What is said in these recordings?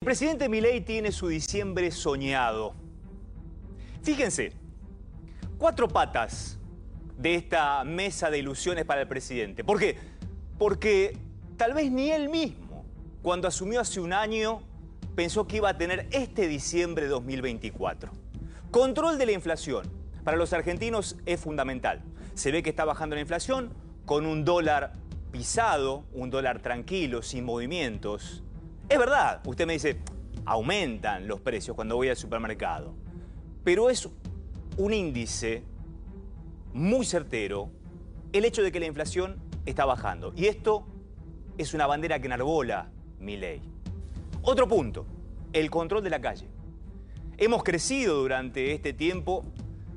El presidente Milei tiene su diciembre soñado. Fíjense, 4 patas de esta mesa de ilusiones para el presidente. ¿Por qué? Porque tal vez ni él mismo, cuando asumió hace un año, pensó que iba a tener este diciembre de 2024. Control de la inflación. Para los argentinos es fundamental. Se ve que está bajando la inflación con un dólar pisado, un dólar tranquilo, sin movimientos. Es verdad, usted me dice, aumentan los precios cuando voy al supermercado. Pero es un índice muy certero el hecho de que la inflación está bajando. Y esto es una bandera que enarbola Milei. Otro punto, el control de la calle. Hemos crecido durante este tiempo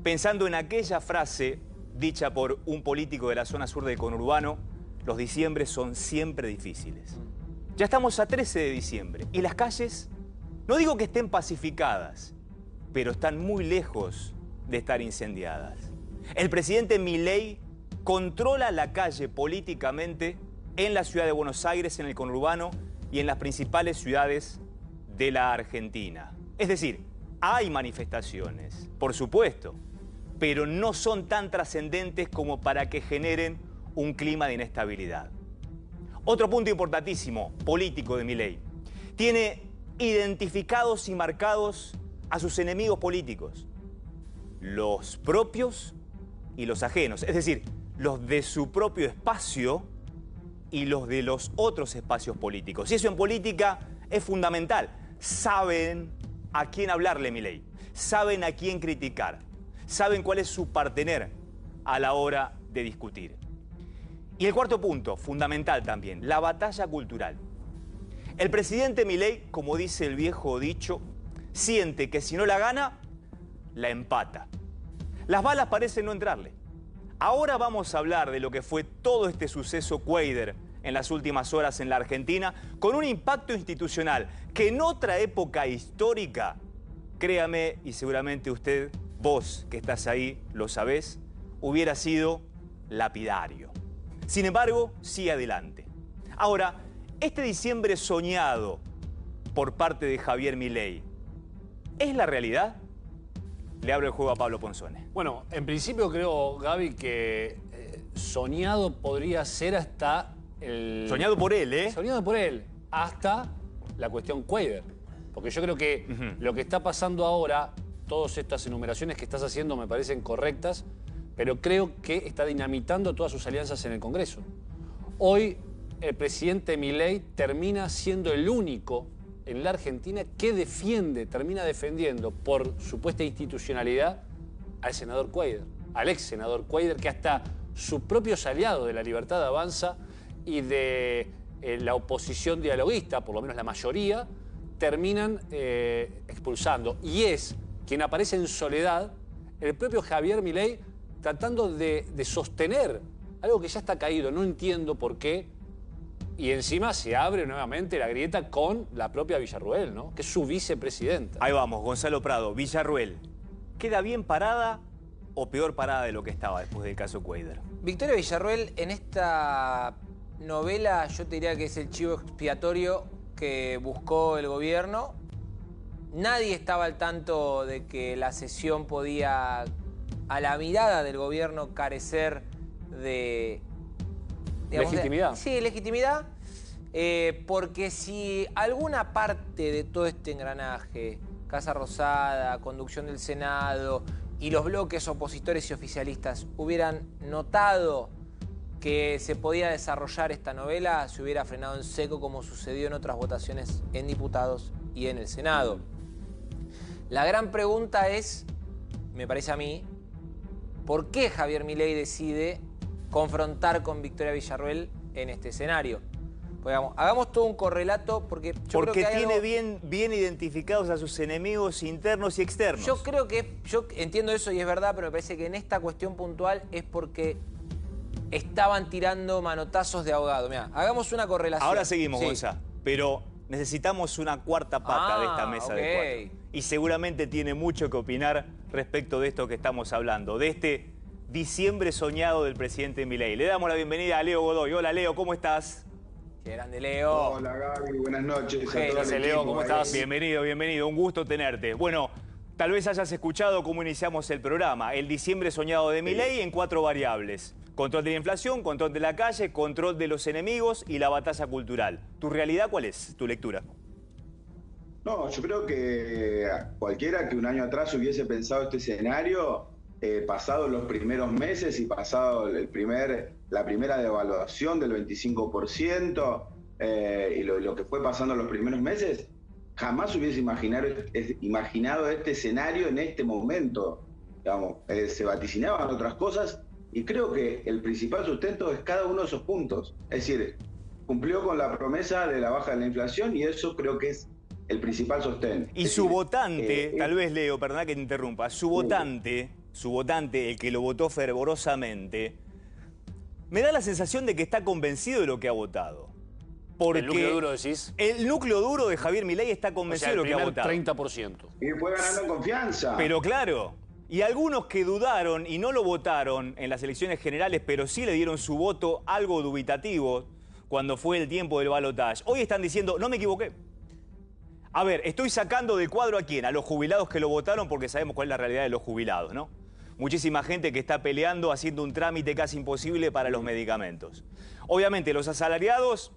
pensando en aquella frase dicha por un político de la zona sur del conurbano: los diciembres son siempre difíciles. Ya estamos a 13 de diciembre y las calles, no digo que estén pacificadas, pero están muy lejos de estar incendiadas. El presidente Milei controla la calle políticamente en la ciudad de Buenos Aires, en el conurbano y en las principales ciudades de la Argentina. Es decir, hay manifestaciones, por supuesto, pero no son tan trascendentes como para que generen un clima de inestabilidad. Otro punto importantísimo, político de Milei. Tiene identificados y marcados a sus enemigos políticos. Los propios y los ajenos. Es decir, los de su propio espacio y los de los otros espacios políticos. Y eso en política es fundamental. Saben a quién hablarle Milei. Saben a quién criticar. Saben cuál es su partener a la hora de discutir. Y el cuarto punto, fundamental también, la batalla cultural. El presidente Milei, como dice el viejo dicho, siente que si no la gana, la empata. Las balas parecen no entrarle. Ahora vamos a hablar de lo que fue todo este suceso Quader en las últimas horas en la Argentina, con un impacto institucional que en otra época histórica, créame, y seguramente usted, vos que estás ahí, lo sabés, hubiera sido lapidario. Sin embargo, sigue adelante. Ahora, este diciembre soñado por parte de Javier Milei, ¿es la realidad? Le abro el juego a Pablo Ponzone. Bueno, en principio creo, Gaby, que soñado podría ser hasta el... Soñado por él, ¿eh? Soñado por él, hasta la cuestión Quader. Porque yo creo que lo que está pasando ahora, todas estas enumeraciones que estás haciendo me parecen correctas, pero creo que está dinamitando todas sus alianzas en el Congreso. Hoy el presidente Milei termina siendo el único en la Argentina que termina defendiendo por supuesta institucionalidad al senador Quader, al ex senador Quader, que hasta sus propios aliados de La Libertad Avanza y de la oposición dialoguista, por lo menos la mayoría, terminan expulsando. Y es quien aparece en soledad, el propio Javier Milei, tratando de sostener algo que ya está caído. No entiendo por qué. Y encima se abre nuevamente la grieta con la propia Villarruel, ¿no? Que es su vicepresidenta. Ahí vamos, Gonzalo Prado. Villarruel, ¿queda bien parada o peor parada de lo que estaba después del caso Quader? Victoria Villarruel, en esta novela, yo te diría que es el chivo expiatorio que buscó el gobierno. Nadie estaba al tanto de que la sesión podía, a la mirada del gobierno, carecer de... legitimidad. Sí, legitimidad. Porque si alguna parte de todo este engranaje, Casa Rosada, conducción del Senado y los bloques opositores y oficialistas hubieran notado que se podía desarrollar esta novela, se hubiera frenado en seco como sucedió en otras votaciones en diputados y en el Senado. La gran pregunta es, me parece a mí, ¿por qué Javier Milei decide confrontar con Victoria Villarruel en este escenario? Pues hagamos todo un correlato porque yo creo que tiene algo... bien identificados a sus enemigos internos y externos. Yo creo que, yo entiendo eso y es verdad, pero me parece que en esta cuestión puntual es porque estaban tirando manotazos de ahogado. Mirá, hagamos una correlación. Ahora seguimos, sí. Gonza, pero necesitamos una cuarta pata de esta mesa de 4. Y seguramente tiene mucho que opinar respecto de esto que estamos hablando, de este diciembre soñado del presidente Milei. Le damos la bienvenida a Leo Godoy. Hola, Leo, ¿cómo estás? Qué grande, Leo. Hola Gaby, buenas noches. Hey, a todo el gracias, Leo, equipo ¿cómo ahí. estás? Bienvenido, bienvenido. Un gusto tenerte. Bueno, tal vez hayas escuchado cómo iniciamos el programa. El diciembre soñado de Milei en 4 variables. Control de la inflación, control de la calle, control de los enemigos y la batalla cultural. ¿Tu realidad cuál es? ¿Tu lectura? No, yo creo que cualquiera que un año atrás hubiese pensado este escenario, pasado los primeros meses y pasado la primera devaluación del 25%, y lo que fue pasando los primeros meses, jamás hubiese imaginado este escenario en este momento. Digamos, se vaticinaban otras cosas y creo que el principal sustento es cada uno de esos puntos. Es decir, cumplió con la promesa de la baja de la inflación y eso creo que es el principal sostén. Y su votante, tal vez Leo, perdona que te interrumpa, su votante, el que lo votó fervorosamente, me da la sensación de que está convencido de lo que ha votado. Porque ¿El núcleo duro decís? El núcleo duro de Javier Milei está O convencido sea, el de lo que ha primer votado. 30%. Y fue ganando en confianza. Pero claro, y algunos que dudaron y no lo votaron en las elecciones generales, pero sí le dieron su voto algo dubitativo cuando fue el tiempo del balotaje, hoy están diciendo, no me equivoqué. A ver, estoy sacando del cuadro a quién, a los jubilados que lo votaron porque sabemos cuál es la realidad de los jubilados, ¿no? Muchísima gente que está peleando, haciendo un trámite casi imposible para los medicamentos. Obviamente los asalariados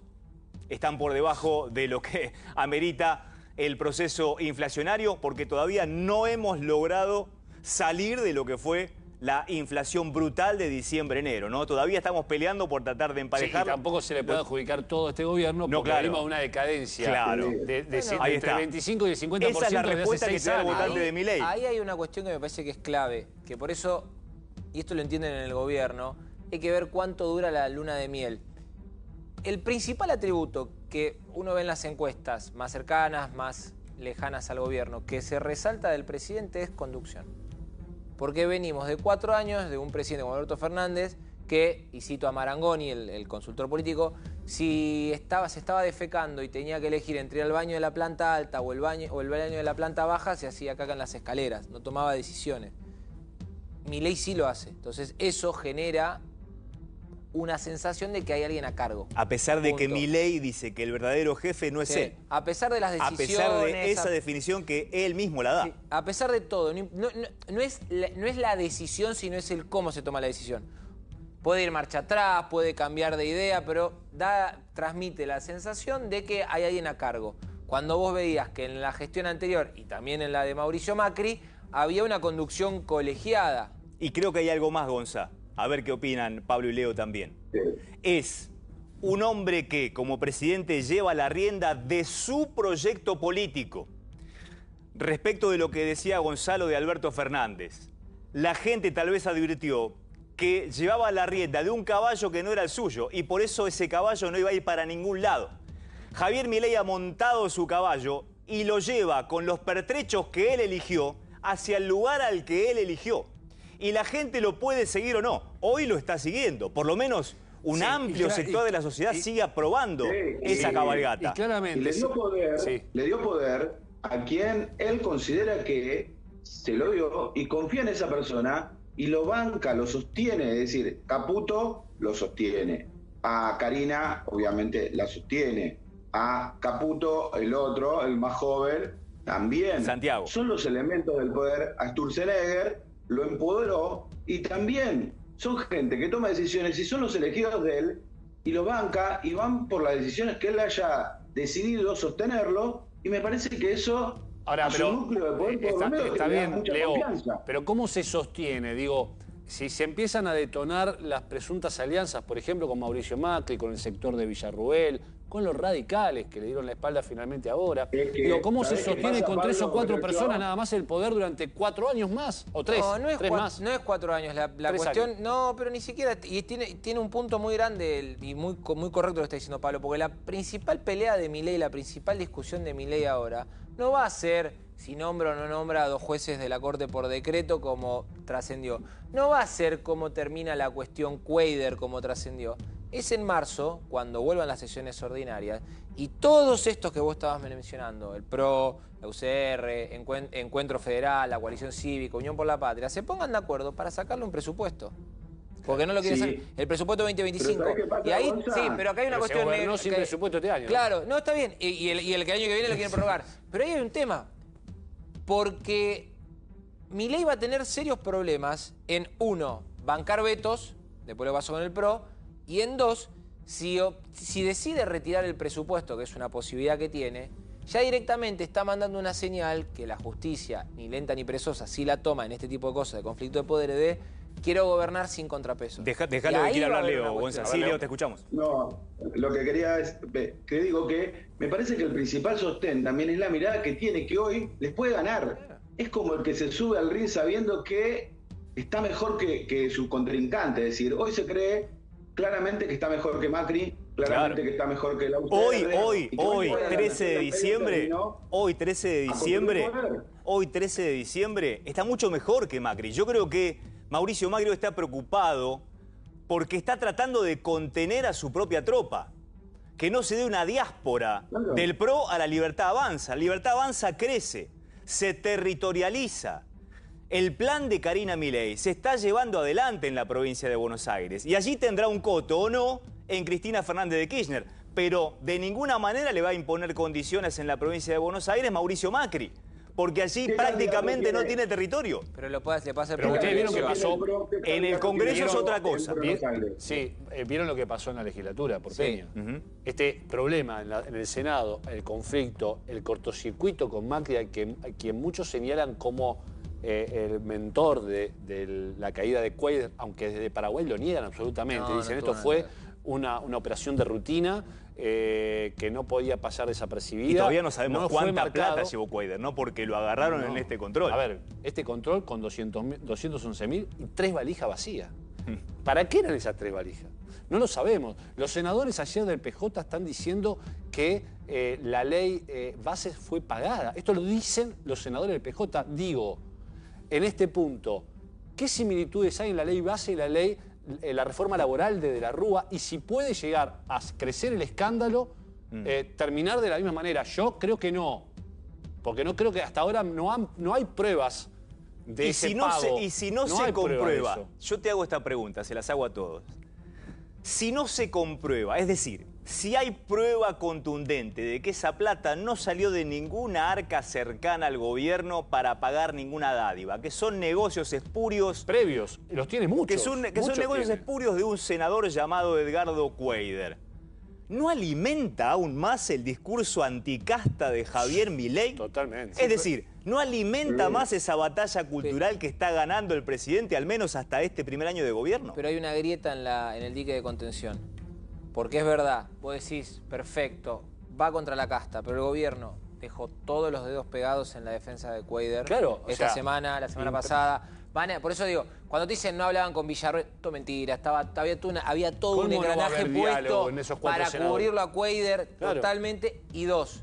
están por debajo de lo que amerita el proceso inflacionario porque todavía no hemos logrado salir de lo que fue la inflación brutal de diciembre-enero, ¿no? Todavía estamos peleando por tratar de Sí, y emparejar. tampoco se le puede adjudicar todo a este gobierno No, porque claro. venimos de una decadencia Claro. de Ahí entre está. el 25 y el 50% Esa es la desde respuesta hace que 6 te da el años. votante de Milei. Ahí hay una cuestión que me parece que es clave, que por eso, y esto lo entienden en el gobierno, hay que ver cuánto dura la luna de miel. El principal atributo que uno ve en las encuestas más cercanas, más lejanas al gobierno, que se resalta del presidente es conducción. Porque venimos de 4 años de un presidente como Alberto Fernández que, y cito a Marangoni, el consultor político, si se estaba defecando y tenía que elegir entre ir al baño de la planta alta o el baño de la planta baja, se hacía caca en las escaleras, no tomaba decisiones. Milei sí lo hace. Entonces eso genera una sensación de que hay alguien a cargo. A pesar de que Punto. Milei dice que el verdadero jefe no es Sí. él. A pesar de las A decisiones... pesar de esa definición que él mismo la da. Sí, a pesar de todo, no es la decisión, sino es el cómo se toma la decisión. Puede ir marcha atrás, puede cambiar de idea, pero transmite la sensación de que hay alguien a cargo. Cuando vos veías que en la gestión anterior y también en la de Mauricio Macri había una conducción colegiada. Y creo que hay algo más, Gonza. A ver qué opinan Pablo y Leo también. Es un hombre que, como presidente, lleva la rienda de su proyecto político. Respecto de lo que decía Gonzalo de Alberto Fernández, la gente tal vez advirtió que llevaba la rienda de un caballo que no era el suyo y por eso ese caballo no iba a ir para ningún lado. Javier Milei ha montado su caballo y lo lleva con los pertrechos que él eligió hacia el lugar al que él eligió. Y la gente lo puede seguir o no. Hoy lo está siguiendo. Por lo menos un Sí, amplio sector de la sociedad sigue aprobando esa cabalgata. Y claramente... Y le dio poder, Sí. le dio poder a quien él considera que se lo dio y confía en esa persona y lo banca, lo sostiene. Es decir, Caputo lo sostiene. A Karina, obviamente, la sostiene. A Caputo, el otro, el más joven, también. Santiago. Son los elementos del poder. A Sturzenegger lo empoderó y también son gente que toma decisiones y son los elegidos de él y lo banca y van por las decisiones que él haya decidido sostenerlo y me parece que eso Ahora, a su pero núcleo de poder por lo menos está le da bien, mucha Leo, confianza. pero ¿cómo se sostiene? Digo, si se empiezan a detonar las presuntas alianzas, por ejemplo, con Mauricio Macri, con el sector de Villarruel, con los radicales que le dieron la espalda finalmente ahora. Es que, Digo, ¿cómo se ¿sabés qué sostiene pasa, con 3 o Pablo? 4 Pero personas yo- nada más el poder durante 4 años más? ¿O 3? No es 3 más. no es 4 años. La 3 cuestión, años. no, pero ni siquiera. Y tiene un punto muy grande y muy correcto lo que está diciendo Pablo, porque la principal pelea de Milei, la principal discusión de Milei ahora, no va a ser si nombra o no nombra a 2 jueces de la Corte por decreto como trascendió. No va a ser cómo termina la cuestión Cuéllar como trascendió. Es en marzo, cuando vuelvan las sesiones ordinarias, y todos estos que vos estabas mencionando, el PRO, la UCR, Encuentro Federal, la Coalición Cívica, Unión por la Patria, se pongan de acuerdo para sacarle un presupuesto. Porque no lo quiere Sí. hacer el presupuesto 2025. Pero ¿sabes qué pasa, Y ahí, Gonza? sí, pero acá hay una Pero se cuestión... gobernó sin presupuesto este año, ¿no? Claro, no, está bien. Y el que el año que viene lo quieren prorrogar. Pero ahí hay un tema. Porque Milei va a tener serios problemas en, uno, bancar vetos, después lo pasó con el PRO, y en dos, si decide retirar el presupuesto, que es una posibilidad que tiene, ya directamente está mandando una señal que la justicia, ni lenta ni perezosa, sí la toma en este tipo de cosas, de conflicto de poderes, de quiero gobernar sin contrapeso. Déjalo Y que ahí quiera va a hablar haber Leo, una Gonza. cuestión. Sí, Leo. Leo, te escuchamos. No, lo que quería es que digo que me parece que el principal sostén también es la mirada que tiene, que hoy les puede ganar. Es como el que se sube al ring sabiendo que está mejor que su contrincante. Es decir, hoy se cree claramente que está mejor que Macri, claramente Claro. que está mejor que la Hoy, UCR, 13 de diciembre, terminó hoy 13 de a diciembre, construir poder. hoy 13 de diciembre está mucho mejor que Macri. Yo creo que Mauricio Macri está preocupado porque está tratando de contener a su propia tropa. Que no se dé una diáspora Claro. del PRO a la Libertad Avanza. La Libertad Avanza crece, se territorializa. El plan de Karina Milei se está llevando adelante en la provincia de Buenos Aires. Y allí tendrá un coto o no en Cristina Fernández de Kirchner. Pero de ninguna manera le va a imponer condiciones en la provincia de Buenos Aires Mauricio Macri. Porque allí ¿Qué prácticamente candidato no tiene? tiene territorio. Pero le pasa el Pero ustedes vieron qué pasó En el Congreso es otra cosa. Sí, vieron lo que pasó en la legislatura porteña. Este problema en el Senado, el conflicto, el cortocircuito con Macri, a quien muchos señalan como el mentor de la caída de Cuadra, aunque desde Paraguay lo niegan absolutamente. No, Dicen, no esto tuvo fue nada. una operación de rutina que no podía pasar desapercibida. Y todavía no sabemos No fue cuánta marcado. plata llevó Cuadra, ¿no? Porque lo agarraron No. en este control. A ver, este control con 211.000 y 3 valijas vacías. ¿Para qué eran esas 3 valijas? No lo sabemos. Los senadores ayer del PJ están diciendo que la ley base fue pagada. Esto lo dicen los senadores del PJ. Digo, en este punto, ¿qué similitudes hay en la ley base y la reforma laboral de la Rúa? Y si puede llegar a crecer el escándalo, terminar de la misma manera. Yo creo que no. Porque no creo que hasta ahora no hay pruebas de Y ese si no pago. y si no se hay prueba de comprueba, eso. yo te hago esta pregunta, se las hago a todos. Si no se comprueba, es decir, si hay prueba contundente de que esa plata no salió de ninguna arca cercana al gobierno para pagar ninguna dádiva, que son negocios espurios, Previos, los tiene muchos. que son negocios espurios de un senador llamado Edgardo Cuadra, ¿no alimenta aún más el discurso anticasta de Javier Milei? Totalmente. Es decir, ¿no alimenta más esa batalla cultural que está ganando el presidente, al menos hasta este primer año de gobierno? Pero hay una grieta en el dique de contención. Porque es verdad, vos decís, perfecto, va contra la casta, pero el gobierno dejó todos los dedos pegados en la defensa de Cuadra. Claro, o Esta sea, semana, la semana pasada. Por eso digo, cuando te dicen no hablaban con Villarruel, todo mentira, había todo un ¿Cómo no va a engranaje haber diálogo puesto en esos 4 para senadores? cubrirlo a Cuadra Claro. totalmente. Y dos,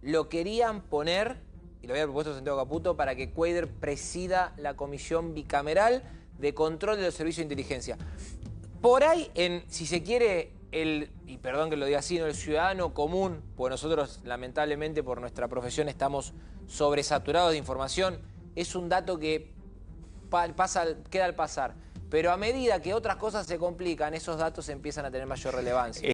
lo querían poner, y lo había propuesto Santiago Caputo, para que Cuadra presida la comisión bicameral de control de los servicios de inteligencia. Por ahí, si se quiere, y perdón que lo diga así, ¿no? El ciudadano común, porque nosotros lamentablemente por nuestra profesión estamos sobresaturados de información, es un dato que queda al pasar. Pero a medida que otras cosas se complican, esos datos empiezan a tener mayor relevancia.